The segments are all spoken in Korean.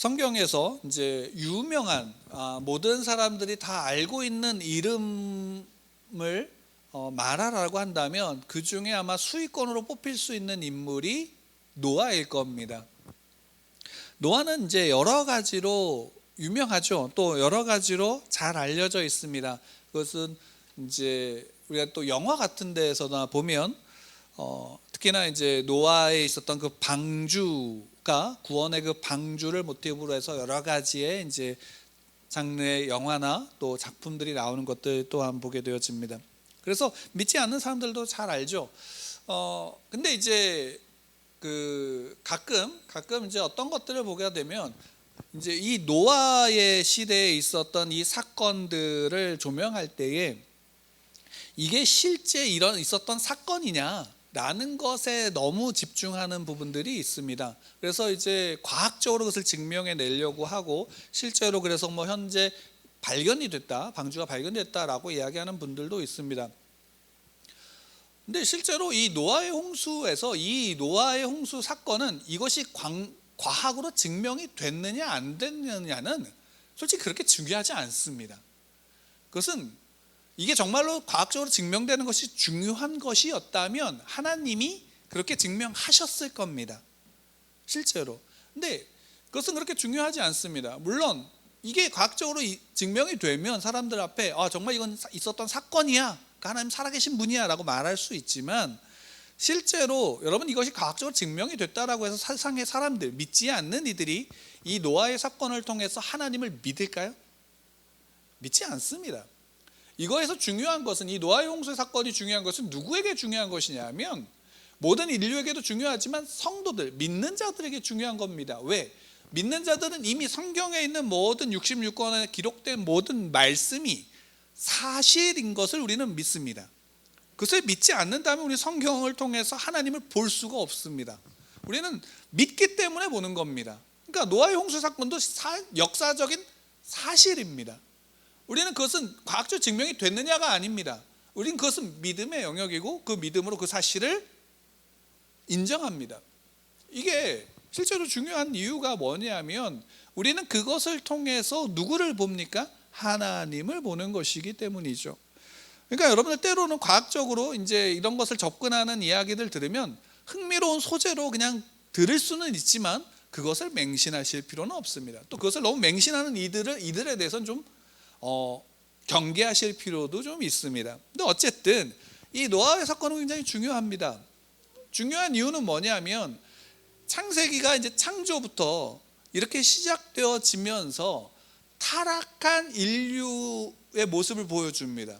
성경에서 이제 유명한 모든 사람들이 다 알고 있는 이름을 말하라고 한다면 그 중에 아마 수위권으로 뽑힐 수 있는 인물이 노아일 겁니다. 노아는 이제 여러 가지로 유명하죠. 또 여러 가지로 잘 알려져 있습니다. 그것은 이제 우리가 또 영화 같은 데에서나 보면 특히나 이제 노아에 있었던 그 방주가 구원의 그 방주를 모티브로 해서 여러 가지의 이제 장르의 영화나 또 작품들이 나오는 것들 또한 보게 되어집니다. 그래서 믿지 않는 사람들도 잘 알죠. 근데 이제 그 가끔 이제 어떤 것들을 보게 되면 이제 이 노아의 시대에 있었던 이 사건들을 조명할 때에 이게 실제 있었던 사건이냐라는 것에 너무 집중하는 부분들이 있습니다. 그래서 이제 과학적으로 그것을 증명해 내려고 하고 실제로 그래서 뭐 현재 발견이 됐다, 방주가 발견됐다라고 이야기하는 분들도 있습니다. 근데 실제로 이 노아의 홍수에서 이 노아의 홍수 사건은 이것이 과학으로 증명이 됐느냐 안 됐느냐는 솔직히 그렇게 중요하지 않습니다. 그것은 이게 정말로 과학적으로 증명되는 것이 중요한 것이었다면 하나님이 그렇게 증명하셨을 겁니다. 실제로. 근데 그것은 그렇게 중요하지 않습니다. 물론 이게 과학적으로 증명이 되면 사람들 앞에 정말 이건 있었던 사건이야, 하나님 살아계신 분이야 라고 말할 수 있지만 실제로 여러분 이것이 과학적으로 증명이 됐다라고 해서 세상의 사람들, 믿지 않는 이들이 이 노아의 사건을 통해서 하나님을 믿을까요? 믿지 않습니다. 이거에서 중요한 것은, 이 노아의 홍수 사건이 중요한 것은 누구에게 중요한 것이냐면 모든 인류에게도 중요하지만 성도들, 믿는 자들에게 중요한 겁니다. 왜? 믿는 자들은 이미 성경에 있는 모든 66권에 기록된 모든 말씀이 사실인 것을 우리는 믿습니다. 그것을 믿지 않는다면 우리 성경을 통해서 하나님을 볼 수가 없습니다. 우리는 믿기 때문에 보는 겁니다. 그러니까 노아의 홍수 사건도 역사적인 사실입니다. 우리는 그것은 과학적 증명이 됐느냐가 아닙니다. 우리는 그것은 믿음의 영역이고 그 믿음으로 그 사실을 인정합니다. 이게 실제로 중요한 이유가 뭐냐면 우리는 그것을 통해서 누구를 봅니까? 하나님을 보는 것이기 때문이죠. 그러니까 여러분들 때로는 과학적으로 이제 이런 것을 접근하는 이야기들 들으면 흥미로운 소재로 그냥 들을 수는 있지만 그것을 맹신하실 필요는 없습니다. 또 그것을 너무 맹신하는 이들에 대해서는 좀 경계하실 필요도 좀 있습니다. 근데 어쨌든 이 노아의 사건은 굉장히 중요합니다. 중요한 이유는 뭐냐면 창세기가 이제 창조부터 이렇게 시작되어지면서 타락한 인류의 모습을 보여줍니다.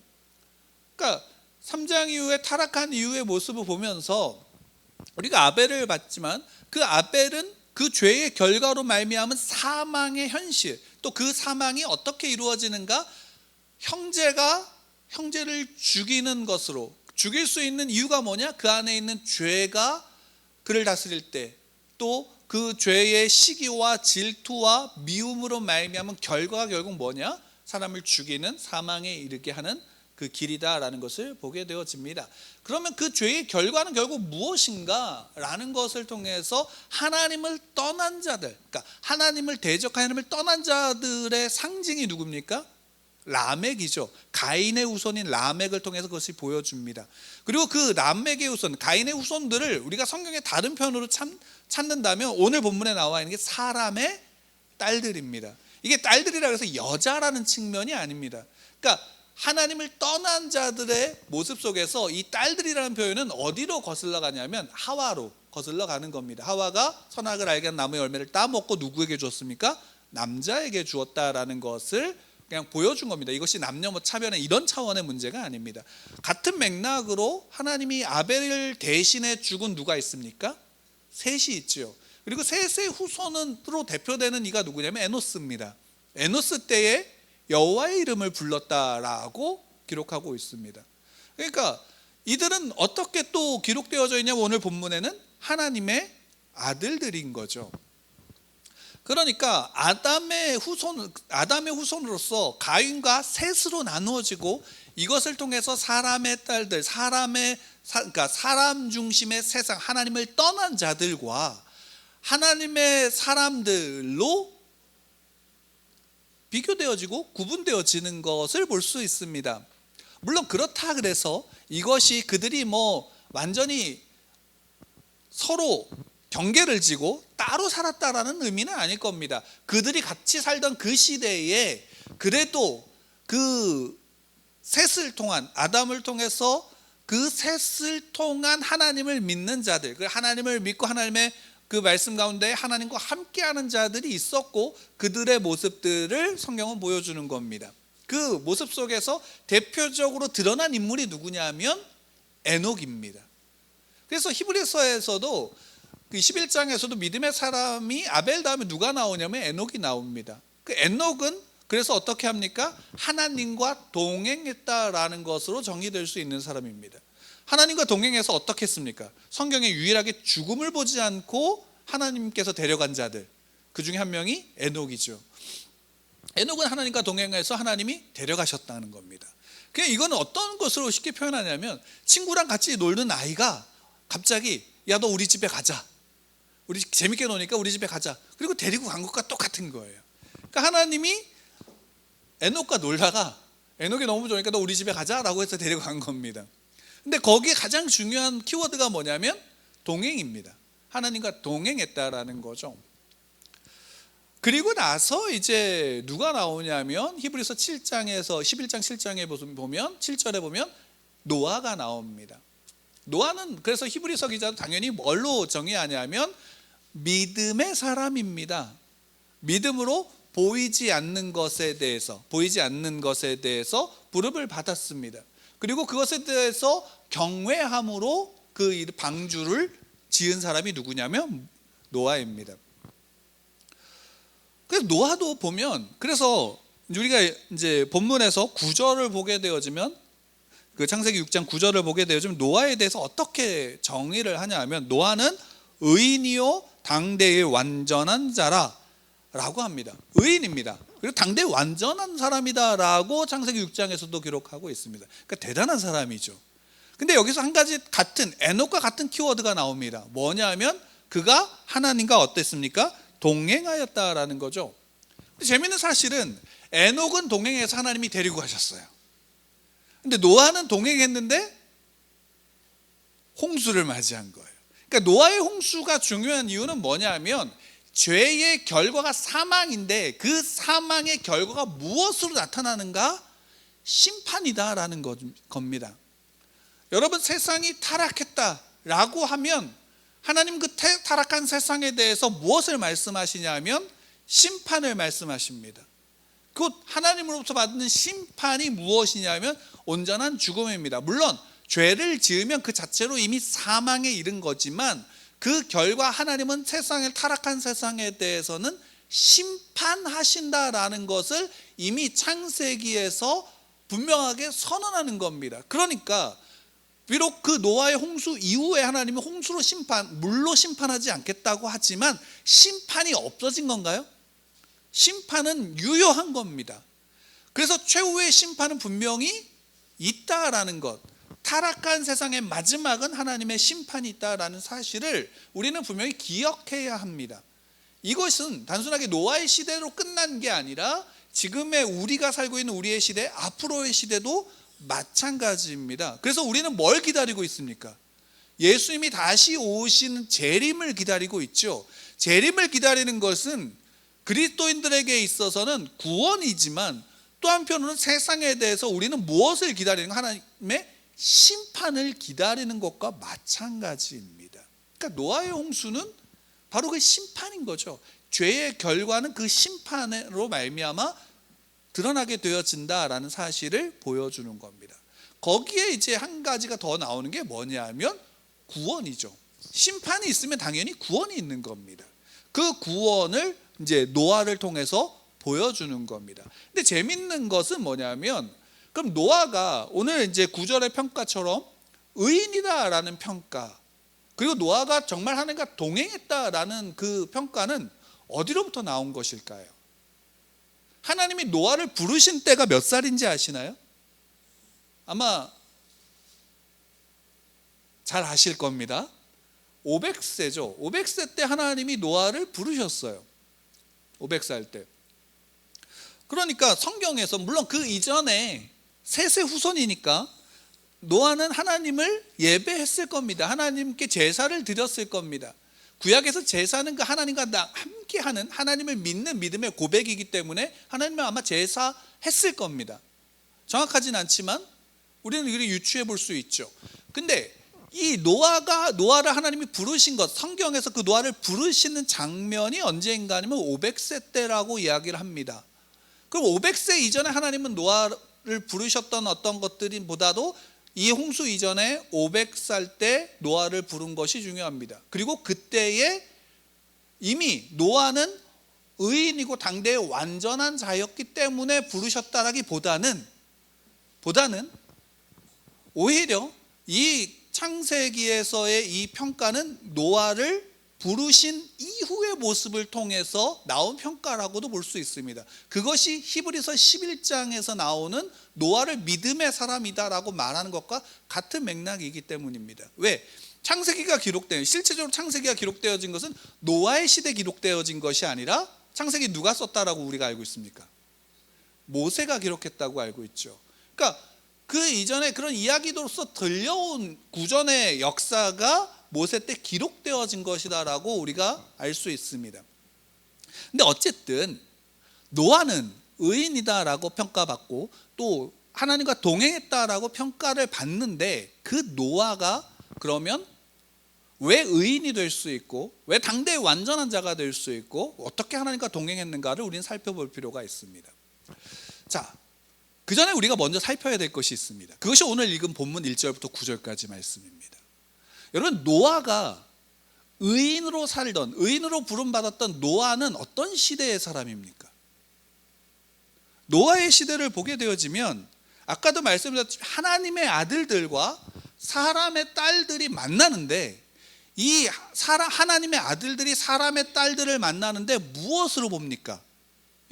그러니까 3장 이후에 타락한 이후의 모습을 보면서 우리가 아벨을 봤지만 그 아벨은 그 죄의 결과로 말미암은 사망의 현실, 또 그 사망이 어떻게 이루어지는가? 형제가 형제를 죽이는 것으로, 죽일 수 있는 이유가 뭐냐? 그 안에 있는 죄가 그를 다스릴 때, 또 그 죄의 시기와 질투와 미움으로 말미암은 결과가 결국 뭐냐? 사람을 죽이는 사망에 이르게 하는 그 길이다라는 것을 보게 되어집니다. 그러면 그 죄의 결과는 결국 무엇인가? 라는 것을 통해서 하나님을 떠난 자들, 그러니까 하나님을 대적하는, 하나님을 떠난 자들의 상징이 누굽니까? 라멕이죠. 가인의 후손인 라멕을 통해서 그것이 보여줍니다. 그리고 그 라멕의 후손, 가인의 후손들을 우리가 성경의 다른 편으로 찾는다면 오늘 본문에 나와 있는 게 사람의 딸들입니다. 이게 딸들이라고 해서 여자라는 측면이 아닙니다. 그러니까 하나님을 떠난 자들의 모습 속에서 이 딸들이라는 표현은 어디로 거슬러 가냐면 하와로 거슬러 가는 겁니다. 하와가 선악을 알게 한 나무의 열매를 따먹고 누구에게 주었습니까? 남자에게 주었다라는 것을 그냥 보여준 겁니다. 이것이 남녀 차별의 이런 차원의 문제가 아닙니다. 같은 맥락으로 하나님이 아벨을 대신해 죽은 누가 있습니까? 셋이 있죠. 그리고 셋의 후손으로 대표되는 이가 누구냐면 에노스입니다. 에노스 때에 여호와의 이름을 불렀다라고 기록하고 있습니다. 그러니까 이들은 어떻게 또 기록되어져 있냐면 오늘 본문에는 하나님의 아들들인 거죠. 그러니까 아담의 후손으로서 가인과 셋으로 나누어지고 이것을 통해서 사람의 딸들, 그러니까 사람 중심의 세상, 하나님을 떠난 자들과 하나님의 사람들로 비교되어지고 구분되어지는 것을 볼 수 있습니다. 물론 그렇다 그래서 이것이 그들이 완전히 서로 경계를 지고 따로 살았다라는 의미는 아닐 겁니다. 그들이 같이 살던 그 시대에 그래도 그 셋을 통한, 아담을 통해서 그 셋을 통한 하나님을 믿는 자들, 그 하나님을 믿고 하나님의 그 말씀 가운데 하나님과 함께하는 자들이 있었고, 그들의 모습들을 성경은 보여주는 겁니다. 그 모습 속에서 대표적으로 드러난 인물이 누구냐면 에녹입니다. 그래서 히브리서에서도 그 11장에서도 믿음의 사람이 아벨 다음에 누가 나오냐면 에녹이 나옵니다. 그 에녹은 그래서 어떻게 합니까? 하나님과 동행했다라는 것으로 정의될 수 있는 사람입니다. 하나님과 동행해서 어떻게 했습니까? 성경에 유일하게 죽음을 보지 않고 하나님께서 데려간 자들, 그 중에 한 명이 에녹이죠. 에녹은 하나님과 동행해서 하나님이 데려가셨다는 겁니다. 그냥 이거는 어떤 것으로 쉽게 표현하냐면, 친구랑 같이 놀던 아이가 갑자기 야, 너 우리 집에 가자, 우리 재밌게 노니까 우리 집에 가자, 그리고 데리고 간 것과 똑같은 거예요. 그러니까 하나님이 에녹과 놀다가 에녹이 너무 좋으니까 너 우리 집에 가자 라고 해서 데리고 간 겁니다. 근데 거기에 가장 중요한 키워드가 뭐냐면 동행입니다. 하나님과 동행했다라는 거죠. 그리고 나서 이제 누가 나오냐면 히브리서 7장에서 11장 7장에 보면 7절에 보면 노아가 나옵니다. 노아는 그래서 히브리서 기자도 당연히 뭘로 정의하냐면 믿음의 사람입니다. 믿음으로 보이지 않는 것에 대해서 부름을 받았습니다. 그리고 그것에 대해서 경외함으로 그 방주를 지은 사람이 누구냐면 노아입니다. 그래서 노아도 보면, 그래서 우리가 이제 본문에서 9절을 보게 되어지면, 그 창세기 6장 9절을 보게 되어지면 노아에 대해서 어떻게 정의를 하냐면, 노아는 의인이요 당대의 완전한 자라 라고 합니다. 의인입니다. 그리고 당대의 완전한 사람이다 라고 창세기 6장에서도 기록하고 있습니다. 그러니까 대단한 사람이죠. 근데 여기서 한 가지 같은, 에녹과 같은 키워드가 나옵니다. 뭐냐면 그가 하나님과 어땠습니까? 동행하였다라는 거죠. 근데 재미있는 사실은 에녹은 동행해서 하나님이 데리고 가셨어요. 근데 노아는 동행했는데 홍수를 맞이한 거예요. 그러니까 노아의 홍수가 중요한 이유는 뭐냐면 죄의 결과가 사망인데, 그 사망의 결과가 무엇으로 나타나는가? 심판이다라는 겁니다. 여러분, 세상이 타락했다라고 하면 하나님 그 타락한 세상에 대해서 무엇을 말씀하시냐면 심판을 말씀하십니다. 곧 하나님으로부터 받는 심판이 무엇이냐면 온전한 죽음입니다. 물론 죄를 지으면 그 자체로 이미 사망에 이른 거지만, 그 결과 하나님은 세상을, 타락한 세상에 대해서는 심판하신다라는 것을 이미 창세기에서 분명하게 선언하는 겁니다. 그러니까 비록 그 노아의 홍수 이후에 하나님이 홍수로 물로 심판하지 않겠다고 하지만 심판이 없어진 건가요? 심판은 유효한 겁니다. 그래서 최후의 심판은 분명히 있다라는 것, 타락한 세상의 마지막은 하나님의 심판이 있다라는 사실을 우리는 분명히 기억해야 합니다. 이것은 단순하게 노아의 시대로 끝난 게 아니라 지금의 우리가 살고 있는 우리의 시대, 앞으로의 시대도 마찬가지입니다. 그래서 우리는 뭘 기다리고 있습니까? 예수님이 다시 오시는 재림을 기다리고 있죠. 재림을 기다리는 것은 그리스도인들에게 있어서는 구원이지만, 또 한편으로는 세상에 대해서 우리는 무엇을 기다리는, 하나님의 심판을 기다리는 것과 마찬가지입니다. 그러니까 노아의 홍수는 바로 그 심판인 거죠. 죄의 결과는 그 심판으로 말미암아 드러나게 되어진다라는 사실을 보여주는 겁니다. 거기에 이제 한 가지가 더 나오는 게 뭐냐면 구원이죠. 심판이 있으면 당연히 구원이 있는 겁니다. 그 구원을 이제 노아를 통해서 보여주는 겁니다. 근데 재밌는 것은 뭐냐면, 그럼 노아가 오늘 이제 9절의 평가처럼 의인이다라는 평가, 그리고 노아가 정말 하나님과 동행했다라는 그 평가는 어디로부터 나온 것일까요? 하나님이 노아를 부르신 때가 몇 살인지 아시나요? 아마 잘 아실 겁니다. 500세죠. 500세 때 하나님이 노아를 부르셨어요. 500살 때. 그러니까 성경에서 물론 그 이전에 셋의 후손이니까 노아는 하나님을 예배했을 겁니다. 하나님께 제사를 드렸을 겁니다. 구약에서 제사는 그 하나님과 함께하는 하나님을 믿는 믿음의 고백이기 때문에 하나님은 아마 제사했을 겁니다. 정확하진 않지만 우리는 이를 유추해 볼 수 있죠. 근데 이 노아를 하나님이 부르신 것, 성경에서 그 노아를 부르시는 장면이 언제인가 하면 500세 때라고 이야기를 합니다. 그럼 500세 이전에 하나님은 노아를 부르셨던 어떤 것들이 보다도 이 홍수 이전에 500살 때 노아를 부른 것이 중요합니다. 그리고 그때에 이미 노아는 의인이고 당대의 완전한 자였기 때문에 부르셨다라기보다는 오히려 이 창세기에서의 이 평가는 노아를 부르신 이후의 모습을 통해서 나온 평가라고도 볼 수 있습니다. 그것이 히브리서 11장에서 나오는 노아를 믿음의 사람이다라고 말하는 것과 같은 맥락이기 때문입니다. 왜? 실제적으로 창세기가 기록되어진 것은 노아의 시대에 기록되어진 것이 아니라 창세기 누가 썼다라고 우리가 알고 있습니까? 모세가 기록했다고 알고 있죠. 그러니까 그 이전에 그런 이야기로서 들려온 구전의 역사가 모세 때 기록되어진 것이다라고 우리가 알 수 있습니다. 근데 어쨌든 노아는 의인이다라고 평가받고 또 하나님과 동행했다라고 평가를 받는데 그 노아가 그러면 왜 의인이 될 수 있고 왜 당대의 완전한 자가 될 수 있고 어떻게 하나님과 동행했는가를 우리는 살펴볼 필요가 있습니다. 자, 그 전에 우리가 먼저 살펴야 될 것이 있습니다. 그것이 오늘 읽은 본문 1절부터 9절까지 말씀입니다. 여러분, 노아가 의인으로 부름받았던 노아는 어떤 시대의 사람입니까? 노아의 시대를 보게 되어지면 아까도 말씀드렸듯이 하나님의 아들들과 사람의 딸들이 만나는데 이 하나님의 아들들이 사람의 딸들을 만나는데 무엇으로 봅니까?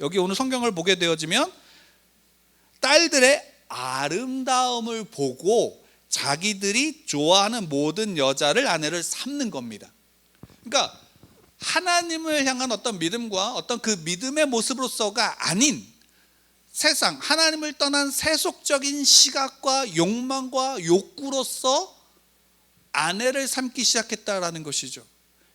여기 오늘 성경을 보게 되어지면 딸들의 아름다움을 보고 자기들이 좋아하는 모든 여자를 아내를 삼는 겁니다. 그러니까 하나님을 향한 어떤 믿음과 어떤 그 믿음의 모습으로서가 아닌 세상, 하나님을 떠난 세속적인 시각과 욕망과 욕구로서 아내를 삼기 시작했다라는 것이죠.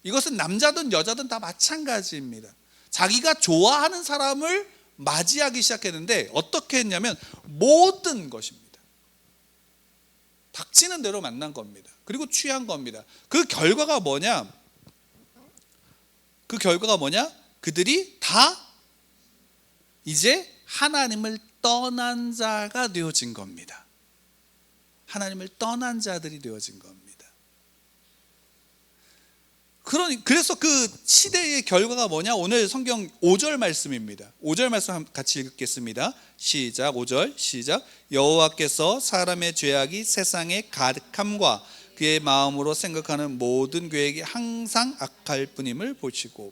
이것은 남자든 여자든 다 마찬가지입니다. 자기가 좋아하는 사람을 맞이하기 시작했는데 어떻게 했냐면 모든 것입니다. 닥치는 대로 만난 겁니다. 그리고 취한 겁니다. 그 결과가 뭐냐? 그들이 다 이제 하나님을 떠난 자가 되어진 겁니다. 하나님을 떠난 자들이 되어진 겁니다. 그래서 그 시대의 결과가 뭐냐? 오늘 성경 5절 말씀입니다. 5절 말씀 같이 읽겠습니다. 시작. 5절 시작. 여호와께서 사람의 죄악이 세상에 가득함과 그의 마음으로 생각하는 모든 계획이 항상 악할 뿐임을 보시고.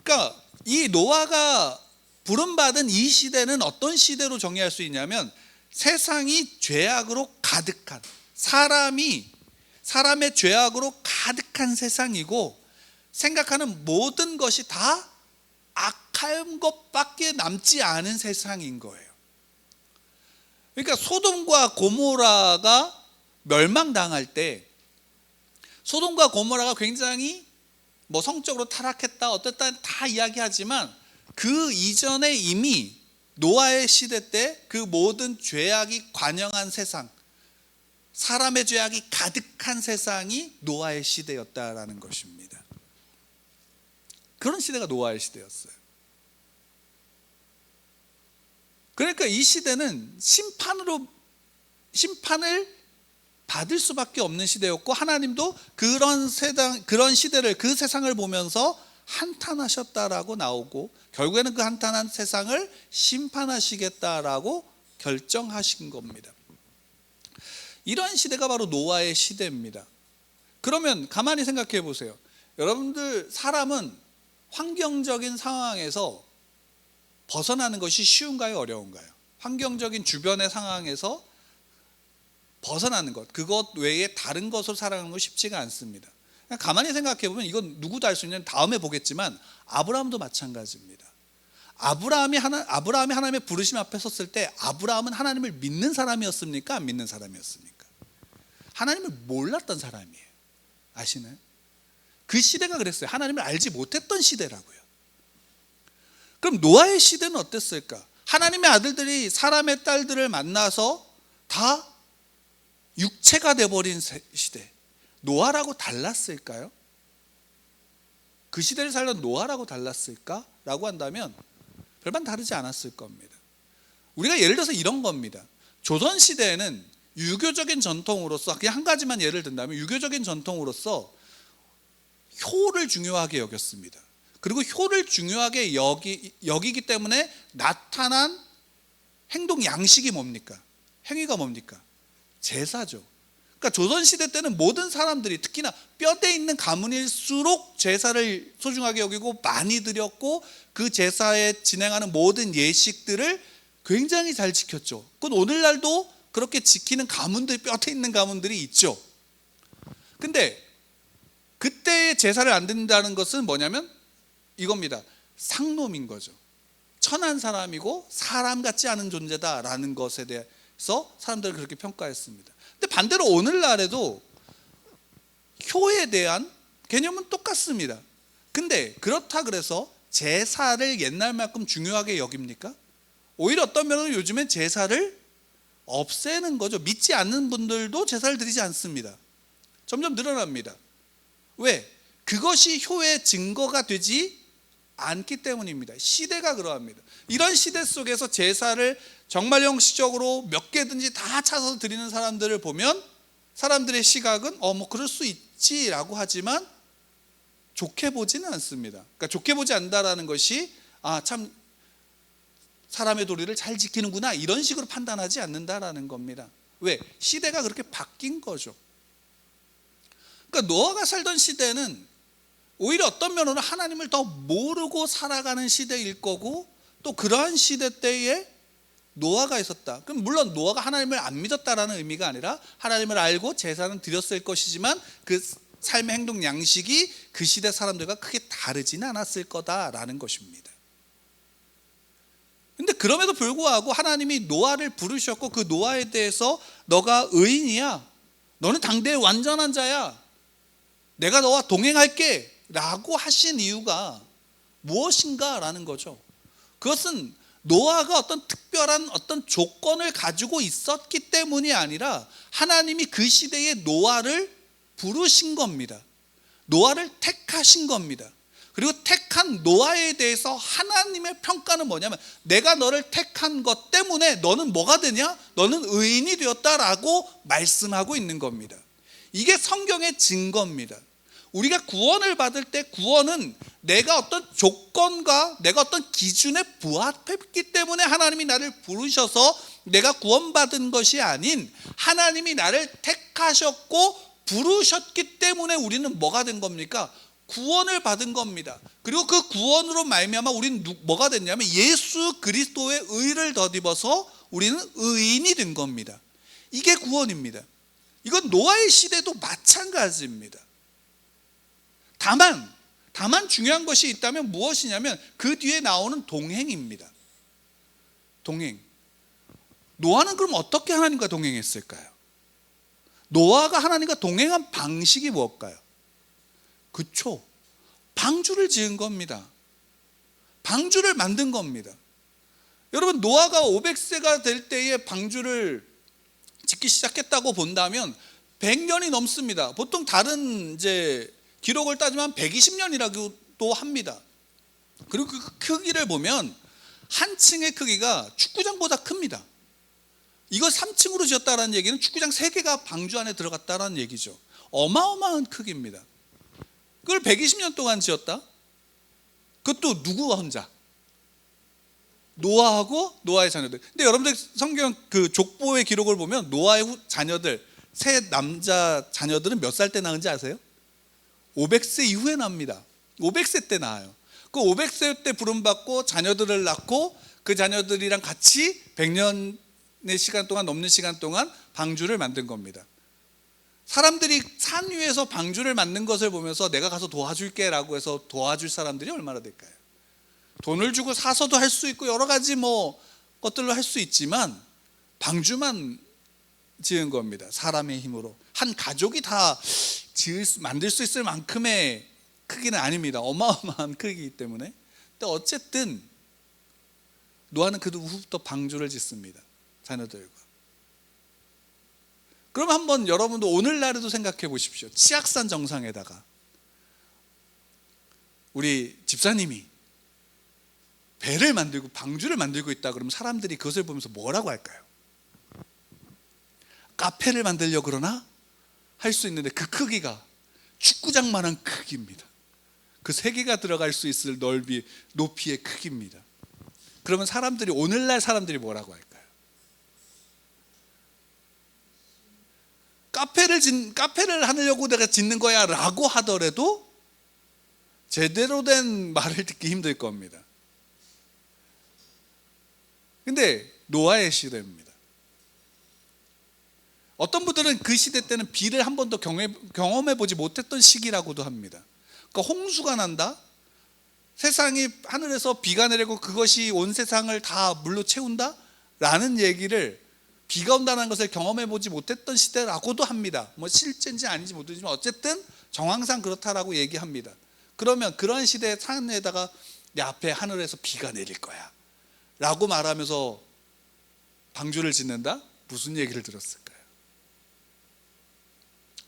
그러니까 이 노아가 부름받은 이 시대는 어떤 시대로 정의할 수 있냐면 세상이 죄악으로 가득한, 사람의 죄악으로 가득한 세상이고 생각하는 모든 것이 다 악한 것밖에 남지 않은 세상인 거예요. 그러니까 소돔과 고모라가 멸망당할 때 소돔과 고모라가 굉장히 성적으로 타락했다 어땠다 다 이야기하지만 그 이전에 이미 노아의 시대 때 그 모든 죄악이 관영한 세상, 사람의 죄악이 가득한 세상이 노아의 시대였다라는 것입니다. 그런 시대가 노아의 시대였어요. 그러니까 이 시대는 심판을 받을 수밖에 없는 시대였고 하나님도 그런 시대를, 그 세상을 보면서 한탄하셨다라고 나오고 결국에는 그 한탄한 세상을 심판하시겠다라고 결정하신 겁니다. 이런 시대가 바로 노아의 시대입니다. 그러면 가만히 생각해 보세요. 여러분들, 사람은 환경적인 상황에서 벗어나는 것이 쉬운가요? 어려운가요? 환경적인 주변의 상황에서 벗어나는 것, 그것 외에 다른 것으로 살아가는 건 쉽지가 않습니다. 가만히 생각해 보면 이건 누구도 알 수 있는, 다음에 보겠지만 아브라함도 마찬가지입니다. 아브라함이 하나님의 부르심 앞에 섰을 때 아브라함은 하나님을 믿는 사람이었습니까? 안 믿는 사람이었습니까? 하나님을 몰랐던 사람이에요. 아시나요? 그 시대가 그랬어요. 하나님을 알지 못했던 시대라고요. 그럼 노아의 시대는 어땠을까? 하나님의 아들들이 사람의 딸들을 만나서 다 육체가 돼버린 시대. 노아라고 달랐을까요? 그 시대를 살던 노아라고 달랐을까? 라고 한다면 별반 다르지 않았을 겁니다. 우리가 예를 들어서 이런 겁니다. 조선시대에는 유교적인 전통으로서, 그냥 한 가지만 예를 든다면 유교적인 전통으로서 효를 중요하게 여겼습니다. 그리고 효를 중요하게 여기기 때문에 나타난 행동 양식이 뭡니까? 행위가 뭡니까? 제사죠. 그러니까 조선시대 때는 모든 사람들이, 특히나 뼈대 있는 가문일수록 제사를 소중하게 여기고 많이 드렸고, 그 제사에 진행하는 모든 예식들을 굉장히 잘 지켰죠. 그건 오늘날도 그렇게 지키는 가문들, 뼈대 있는 가문들이 있죠. 근데 그때 제사를 안 드린다는 것은 뭐냐면 이겁니다. 상놈인 거죠. 천한 사람이고 사람 같지 않은 존재다라는 것에 대해서 사람들은 그렇게 평가했습니다. 근데 반대로 오늘날에도 효에 대한 개념은 똑같습니다. 근데 그렇다 그래서 제사를 옛날만큼 중요하게 여깁니까? 오히려 어떤 면은 요즘엔 제사를 없애는 거죠. 믿지 않는 분들도 제사를 드리지 않습니다. 점점 늘어납니다. 왜? 그것이 효의 증거가 되지 않기 때문입니다. 시대가 그러합니다. 이런 시대 속에서 제사를 정말 형식적으로 몇 개든지 다 찾아서 드리는 사람들을 보면 사람들의 시각은 뭐 그럴 수 있지라고 하지만 좋게 보지는 않습니다. 그러니까 좋게 보지 않는다라는 것이 참 사람의 도리를 잘 지키는구나 이런 식으로 판단하지 않는다라는 겁니다. 왜? 시대가 그렇게 바뀐 거죠. 그러니까 노아가 살던 시대는 오히려 어떤 면으로 하나님을 더 모르고 살아가는 시대일 거고, 또 그러한 시대 때에 노아가 있었다. 그럼 물론 노아가 하나님을 안 믿었다라는 의미가 아니라 하나님을 알고 제사는 드렸을 것이지만 그 삶의 행동 양식이 그 시대 사람들과 크게 다르지는 않았을 거다라는 것입니다. 근데 그럼에도 불구하고 하나님이 노아를 부르셨고 그 노아에 대해서 너가 의인이야, 너는 당대의 완전한 자야, 내가 너와 동행할게 라고 하신 이유가 무엇인가 라는 거죠. 그것은 노아가 어떤 특별한 어떤 조건을 가지고 있었기 때문이 아니라 하나님이 그 시대에 노아를 부르신 겁니다. 노아를 택하신 겁니다. 그리고 택한 노아에 대해서 하나님의 평가는 뭐냐면 내가 너를 택한 것 때문에 너는 뭐가 되냐? 너는 의인이 되었다라고 말씀하고 있는 겁니다. 이게 성경의 증거입니다. 우리가 구원을 받을 때 구원은 내가 어떤 조건과 내가 어떤 기준에 부합했기 때문에 하나님이 나를 부르셔서 내가 구원받은 것이 아닌 하나님이 나를 택하셨고 부르셨기 때문에 우리는 뭐가 된 겁니까? 구원을 받은 겁니다. 그리고 그 구원으로 말미암아 우리는 뭐가 됐냐면 예수 그리스도의 의를 덧입어서 우리는 의인이 된 겁니다. 이게 구원입니다. 이건 노아의 시대도 마찬가지입니다. 다만 중요한 것이 있다면 무엇이냐면 그 뒤에 나오는 동행입니다. 동행. 노아는 그럼 어떻게 하나님과 동행했을까요? 노아가 하나님과 동행한 방식이 무엇일까요? 그쵸, 방주를 지은 겁니다. 방주를 만든 겁니다. 여러분, 노아가 500세가 될 때에 방주를 짓기 시작했다고 본다면 100년이 넘습니다. 보통 다른 이제 기록을 따지면 120년이라고도 합니다. 그리고 그 크기를 보면 한 층의 크기가 축구장보다 큽니다. 이거 3층으로 지었다는 얘기는 축구장 3개가 방주 안에 들어갔다는 얘기죠. 어마어마한 크기입니다. 그걸 120년 동안 지었다? 그것도 누구와 혼자? 노아하고 노아의 자녀들. 근데 여러분들 성경 그 족보의 기록을 보면 노아의 자녀들, 세 남자 자녀들은 몇 살 때 낳은지 아세요? 500세 이후에 납니다. 500세 때 낳아요. 그 500세 때 부름받고 자녀들을 낳고 그 자녀들이랑 같이 100년의 시간 동안, 넘는 시간 동안 방주를 만든 겁니다. 사람들이 산 위에서 방주를 만든 것을 보면서 내가 가서 도와줄게 라고 해서 도와줄 사람들이 얼마나 될까요? 돈을 주고 사서도 할 수 있고 여러 가지 것들로 할 수 있지만 방주만 지은 겁니다. 사람의 힘으로. 한 가족이 다 만들 수 있을 만큼의 크기는 아닙니다. 어마어마한 크기이기 때문에. 근데 어쨌든 노아는 그 후부터 방주를 짓습니다. 자녀들과. 그럼 한번 여러분도 오늘날에도 생각해 보십시오. 치악산 정상에다가 우리 집사님이 배를 만들고 방주를 만들고 있다 그러면 사람들이 그것을 보면서 뭐라고 할까요? 카페를 만들려고 그러나? 할 수 있는데 그 크기가 축구장만한 크기입니다. 그 3개가 들어갈 수 있을 높이의 크기입니다. 그러면 오늘날 사람들이 뭐라고 할까요? 카페를 하려고 내가 짓는 거야 라고 하더라도 제대로 된 말을 듣기 힘들 겁니다. 근데 노아의 시대입니다. 어떤 분들은 그 시대 때는 비를 한 번도 경험해 보지 못했던 시기라고도 합니다. 그러니까 홍수가 난다, 세상이 하늘에서 비가 내리고 그것이 온 세상을 다 물로 채운다 라는 얘기를, 비가 온다는 것을 경험해 보지 못했던 시대라고도 합니다. 실제인지 아닌지 모르지만 어쨌든 정황상 그렇다라고 얘기합니다. 그러면 그런 시대의 산에다가 내 앞에 하늘에서 비가 내릴 거야 라고 말하면서 방주를 짓는다? 무슨 얘기를 들었을까요?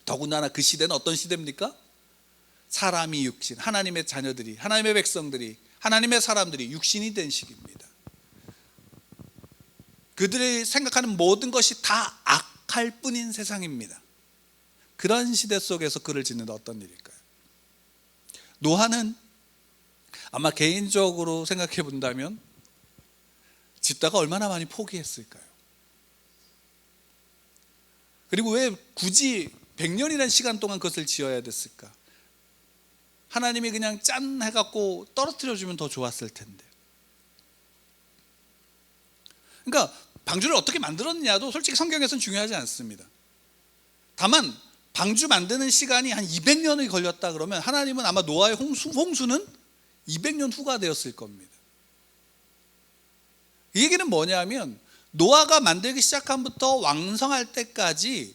더군다나 그 시대는 어떤 시대입니까? 사람이 육신, 하나님의 자녀들이, 하나님의 백성들이, 하나님의 사람들이 육신이 된 시기입니다. 그들이 생각하는 모든 것이 다 악할 뿐인 세상입니다. 그런 시대 속에서 글을 짓는다. 어떤 일일까요? 노아는 아마 개인적으로 생각해 본다면 짓다가 얼마나 많이 포기했을까요? 그리고 왜 굳이 100년이라는 시간 동안 그것을 지어야 됐을까? 하나님이 그냥 짠 해갖고 떨어뜨려 주면 더 좋았을 텐데. 그러니까 방주를 어떻게 만들었느냐도 솔직히 성경에서는 중요하지 않습니다. 다만 방주 만드는 시간이 한 200년이 걸렸다 그러면 하나님은 아마 노아의 홍수는 200년 후가 되었을 겁니다. 이 얘기는 뭐냐면 노아가 만들기 시작함부터 완성할 때까지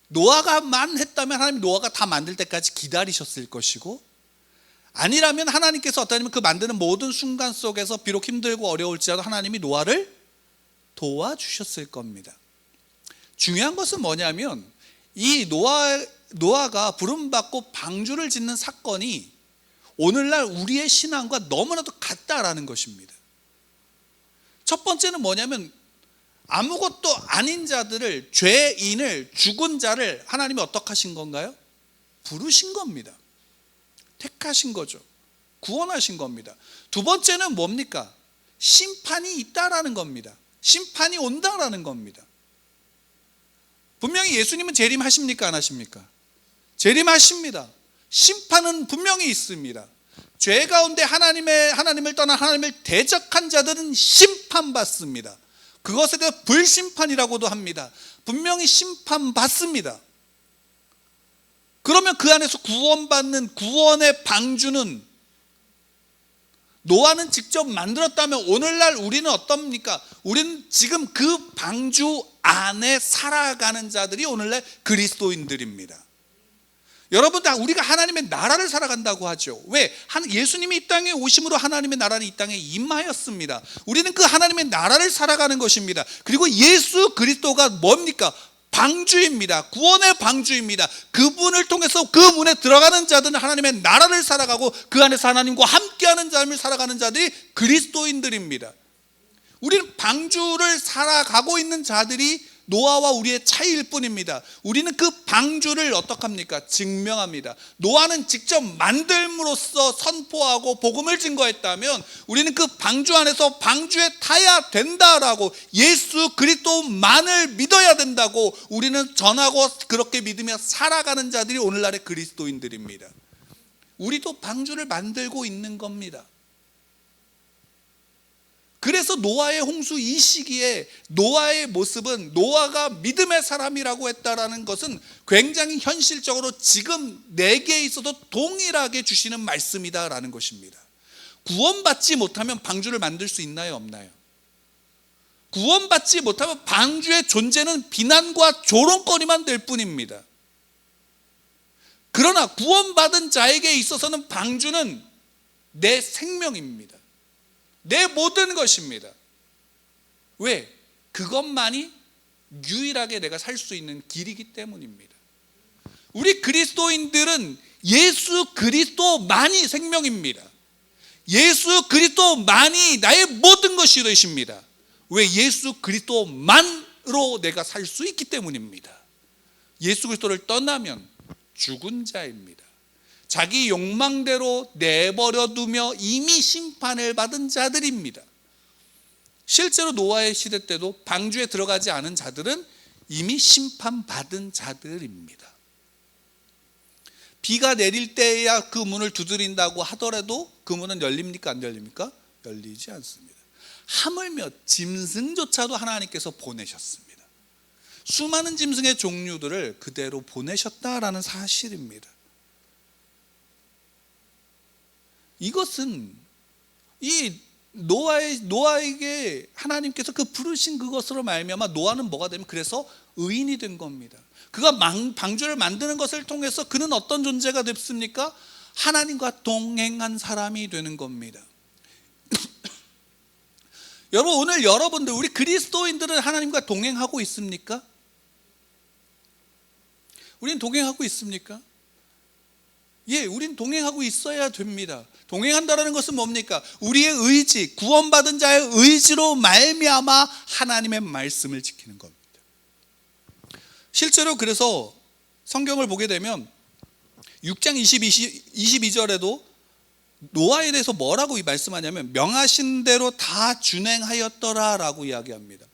노아가만 했다면 하나님 노아가 다 만들 때까지 기다리셨을 것이고, 아니라면 하나님께서 그 만드는 모든 순간 속에서 비록 힘들고 어려울지라도 하나님이 노아를 도와주셨을 겁니다. 중요한 것은 뭐냐면 이 노아가 부름받고 방주를 짓는 사건이 오늘날 우리의 신앙과 너무나도 같다라는 것입니다. 첫 번째는 뭐냐면 아무것도 아닌 자들을, 죄인을, 죽은 자를 하나님이 어떻게 하신 건가요? 부르신 겁니다. 택하신 거죠. 구원하신 겁니다. 두 번째는 뭡니까? 심판이 있다라는 겁니다. 심판이 온다라는 겁니다. 분명히 예수님은 재림하십니까? 안 하십니까? 재림하십니다. 심판은 분명히 있습니다. 죄 가운데 하나님을 떠나 하나님을 대적한 자들은 심판받습니다. 그것에 대해 불심판이라고도 합니다. 분명히 심판받습니다. 그러면 그 안에서 구원받는 구원의 방주는 노아는 직접 만들었다면 오늘날 우리는 어떻습니까? 우리는 지금 그 방주 안에 살아가는 자들이 오늘날 그리스도인들입니다. 여러분, 다 우리가 하나님의 나라를 살아간다고 하죠. 왜? 예수님이 이 땅에 오심으로 하나님의 나라는 이 땅에 임하였습니다. 우리는 그 하나님의 나라를 살아가는 것입니다. 그리고 예수 그리스도가 뭡니까? 방주입니다. 구원의 방주입니다. 그분을 통해서 그 문에 들어가는 자들은 하나님의 나라를 살아가고 그 안에서 하나님과 함께하는 삶을 살아가는 자들이 그리스도인들입니다. 우리는 방주를 살아가고 있는 자들이 노아와 우리의 차이일 뿐입니다. 우리는 그 방주를 어떻게 합니까? 증명합니다. 노아는 직접 만들므로써 선포하고 복음을 증거했다면 우리는 그 방주 안에서 방주에 타야 된다라고, 예수 그리스도만을 믿어야 된다고 우리는 전하고 그렇게 믿으며 살아가는 자들이 오늘날의 그리스도인들입니다. 우리도 방주를 만들고 있는 겁니다. 그래서 노아의 홍수 이 시기에 노아의 모습은, 노아가 믿음의 사람이라고 했다라는 것은 굉장히 현실적으로 지금 내게 있어도 동일하게 주시는 말씀이다라는 것입니다. 구원받지 못하면 방주를 만들 수 있나요, 없나요? 구원받지 못하면 방주의 존재는 비난과 조롱거리만 될 뿐입니다. 그러나 구원받은 자에게 있어서는 방주는 내 생명입니다. 내 모든 것입니다. 왜? 그것만이 유일하게 내가 살 수 있는 길이기 때문입니다. 우리 그리스도인들은 예수 그리스도만이 생명입니다. 예수 그리스도만이 나의 모든 것이 되십니다. 왜? 예수 그리스도만으로 내가 살 수 있기 때문입니다. 예수 그리스도를 떠나면 죽은 자입니다. 자기 욕망대로 내버려 두며 이미 심판을 받은 자들입니다. 실제로 노아의 시대 때도 방주에 들어가지 않은 자들은 이미 심판받은 자들입니다. 비가 내릴 때야 그 문을 두드린다고 하더라도 그 문은 열립니까, 안 열립니까? 열리지 않습니다. 하물며 짐승조차도 하나님께서 보내셨습니다. 수많은 짐승의 종류들을 그대로 보내셨다라는 사실입니다. 이것은 이 노아에게 하나님께서 그 부르신 그것으로 말미암아 노아는 뭐가 되면 그래서 의인이 된 겁니다. 그가 방주를 만드는 것을 통해서 그는 어떤 존재가 됐습니까? 하나님과 동행한 사람이 되는 겁니다. 여러분, 오늘 여러분들, 우리 그리스도인들은 하나님과 동행하고 있습니까? 우린 동행하고 있습니까? 예, 우린 동행하고 있어야 됩니다. 동행한다는 것은 뭡니까? 우리의 의지, 구원받은 자의 의지로 말미암아 하나님의 말씀을 지키는 겁니다. 실제로 그래서 성경을 보게 되면 6장 22절에도 노아에 대해서 뭐라고 말씀하냐면 명하신 대로 다 준행하였더라 라고 이야기합니다.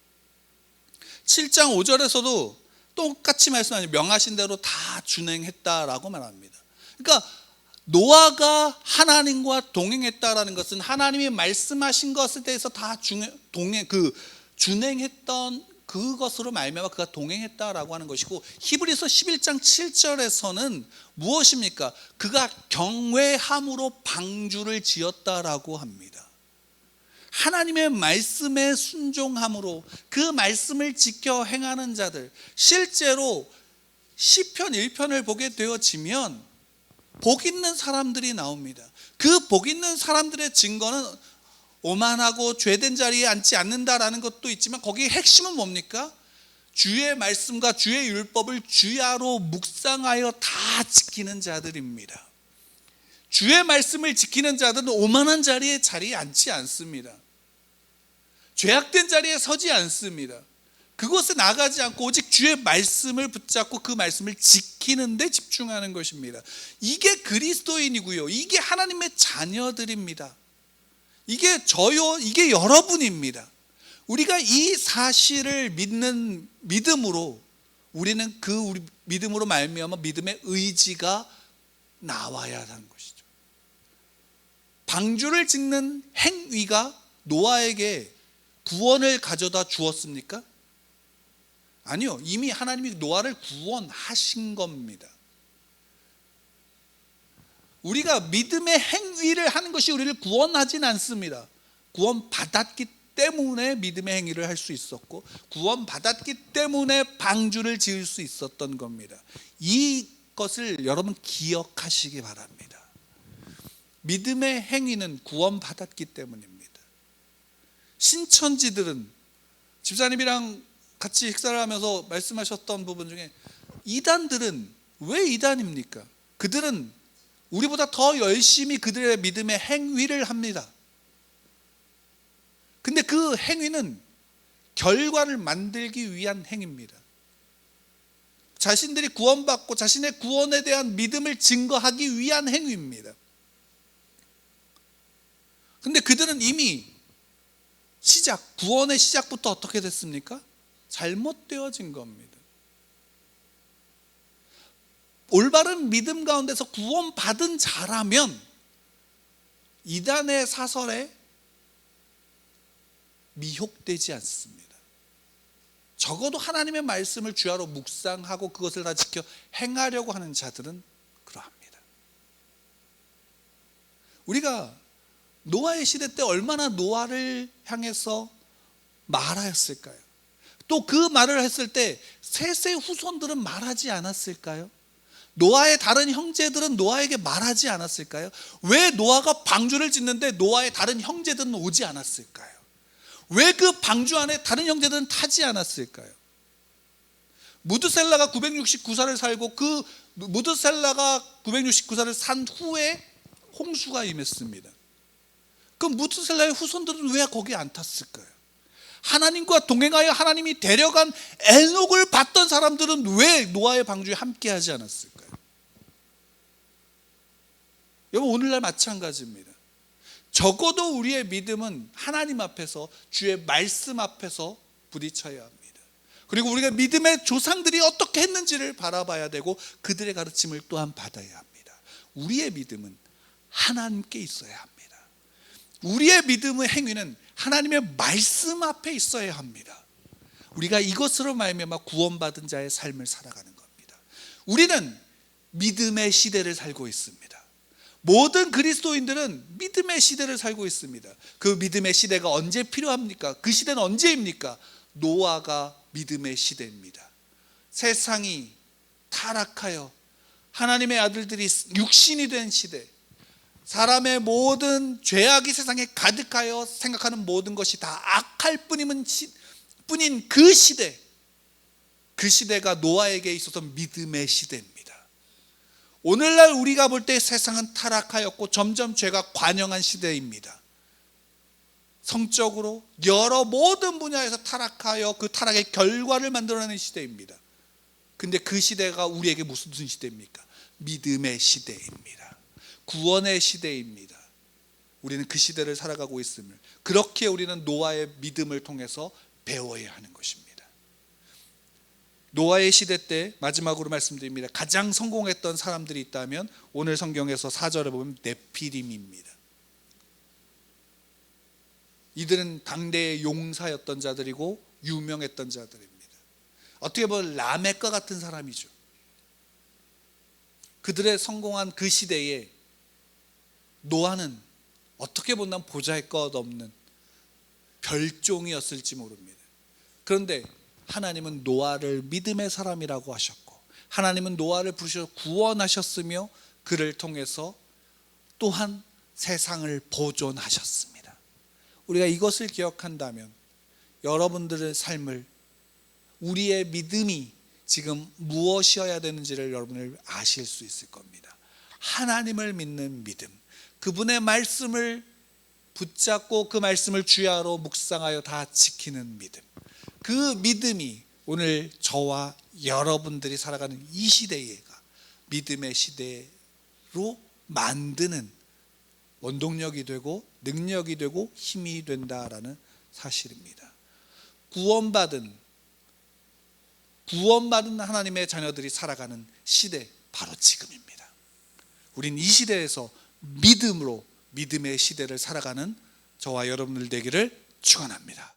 7장 5절에서도 똑같이 말씀하죠. 명하신 대로 다 준행했다라고 말합니다. 그러니까 노아가 하나님과 동행했다라는 것은 하나님이 말씀하신 것에 대해서 다 준행했던 그것으로 말미암아 그가 동행했다라고 하는 것이고, 히브리서 11장 7절에서는 무엇입니까? 그가 경외함으로 방주를 지었다라고 합니다. 하나님의 말씀에 순종함으로 그 말씀을 지켜 행하는 자들, 실제로 시편 1편을 보게 되어지면 복 있는 사람들이 나옵니다. 그 복 있는 사람들의 증거는 오만하고 죄된 자리에 앉지 않는다라는 것도 있지만 거기에 핵심은 뭡니까? 주의 말씀과 주의 율법을 주야로 묵상하여 다 지키는 자들입니다. 주의 말씀을 지키는 자들은 오만한 자리에 앉지 않습니다. 죄악된 자리에 서지 않습니다. 그곳에 나가지 않고 오직 주의 말씀을 붙잡고 그 말씀을 지키는 데 집중하는 것입니다. 이게 그리스도인이고요, 이게 하나님의 자녀들입니다. 이게 저요, 이게 여러분입니다. 우리가 이 사실을 믿는 믿음으로 우리는 우리 믿음으로 말미암아 믿음의 의지가 나와야 하는 것이죠. 방주를 짓는 행위가 노아에게 구원을 가져다 주었습니까? 아니요, 이미 하나님이 노아를 구원하신 겁니다. 우리가 믿음의 행위를 하는 것이 우리를 구원하진 않습니다. 구원받았기 때문에 믿음의 행위를 할 수 있었고, 구원받았기 때문에 방주를 지을 수 있었던 겁니다. 이것을 여러분 기억하시기 바랍니다. 믿음의 행위는 구원받았기 때문입니다. 신천지들은 집사님이랑 같이 식사를 하면서 말씀하셨던 부분 중에, 이단들은 왜 이단입니까? 그들은 우리보다 더 열심히 그들의 믿음의 행위를 합니다. 근데 그 행위는 결과를 만들기 위한 행위입니다. 자신들이 구원받고 자신의 구원에 대한 믿음을 증거하기 위한 행위입니다. 근데 그들은 이미 구원의 시작부터 어떻게 됐습니까? 잘못되어진 겁니다. 올바른 믿음 가운데서 구원받은 자라면 이단의 사설에 미혹되지 않습니다. 적어도 하나님의 말씀을 주야로 묵상하고 그것을 다 지켜 행하려고 하는 자들은 그러합니다. 우리가 노아의 시대 때 얼마나 노아를 향해서 말하였을까요? 또 그 말을 했을 때 셋의 후손들은 말하지 않았을까요? 노아의 다른 형제들은 노아에게 말하지 않았을까요? 왜 노아가 방주를 짓는데 노아의 다른 형제들은 오지 않았을까요? 왜 그 방주 안에 다른 형제들은 타지 않았을까요? 무드셀라가 969살을 살고 그 무드셀라가 969살을 산 후에 홍수가 임했습니다. 그럼 무드셀라의 후손들은 왜 거기 안 탔을까요? 하나님과 동행하여 하나님이 데려간 에녹을 봤던 사람들은 왜 노아의 방주에 함께하지 않았을까요? 여러분, 오늘날 마찬가지입니다. 적어도 우리의 믿음은 하나님 앞에서, 주의 말씀 앞에서 부딪혀야 합니다. 그리고 우리가 믿음의 조상들이 어떻게 했는지를 바라봐야 되고 그들의 가르침을 또한 받아야 합니다. 우리의 믿음은 하나님께 있어야 합니다. 우리의 믿음의 행위는 하나님의 말씀 앞에 있어야 합니다. 우리가 이것으로 말미암아 구원받은 자의 삶을 살아가는 겁니다. 우리는 믿음의 시대를 살고 있습니다. 모든 그리스도인들은 믿음의 시대를 살고 있습니다. 그 믿음의 시대가 언제 필요합니까? 그 시대는 언제입니까? 노아가 믿음의 시대입니다. 세상이 타락하여 하나님의 아들들이 육신이 된 시대, 사람의 모든 죄악이 세상에 가득하여 생각하는 모든 것이 다 악할 뿐인 그 시대, 그 시대가 노아에게 있어서 믿음의 시대입니다. 오늘날 우리가 볼 때 세상은 타락하였고 점점 죄가 관영한 시대입니다. 성적으로 여러 모든 분야에서 타락하여 그 타락의 결과를 만들어내는 시대입니다. 근데 그 시대가 우리에게 무슨 시대입니까? 믿음의 시대입니다. 구원의 시대입니다. 우리는 그 시대를 살아가고 있음을, 그렇게 우리는 노아의 믿음을 통해서 배워야 하는 것입니다. 노아의 시대 때 마지막으로 말씀드립니다. 가장 성공했던 사람들이 있다면 오늘 성경에서 4절에 보면 네피림입니다. 이들은 당대의 용사였던 자들이고 유명했던 자들입니다. 어떻게 보면 라멕과 같은 사람이죠. 그들의 성공한 그 시대에 노아는 어떻게 보면 보잘것없는 별종이었을지 모릅니다. 그런데 하나님은 노아를 믿음의 사람이라고 하셨고, 하나님은 노아를 부르셔서 구원하셨으며 그를 통해서 또한 세상을 보존하셨습니다. 우리가 이것을 기억한다면 여러분들의 삶을, 우리의 믿음이 지금 무엇이어야 되는지를 여러분을 아실 수 있을 겁니다. 하나님을 믿는 믿음, 그분의 말씀을 붙잡고 그 말씀을 주야로 묵상하여 다 지키는 믿음, 그 믿음이 오늘 저와 여러분들이 살아가는 이 시대가 믿음의 시대로 만드는 원동력이 되고 능력이 되고 힘이 된다라는 사실입니다. 구원받은 하나님의 자녀들이 살아가는 시대, 바로 지금입니다. 우린 이 시대에서 믿음으로 믿음의 시대를 살아가는 저와 여러분들 되기를 축원합니다.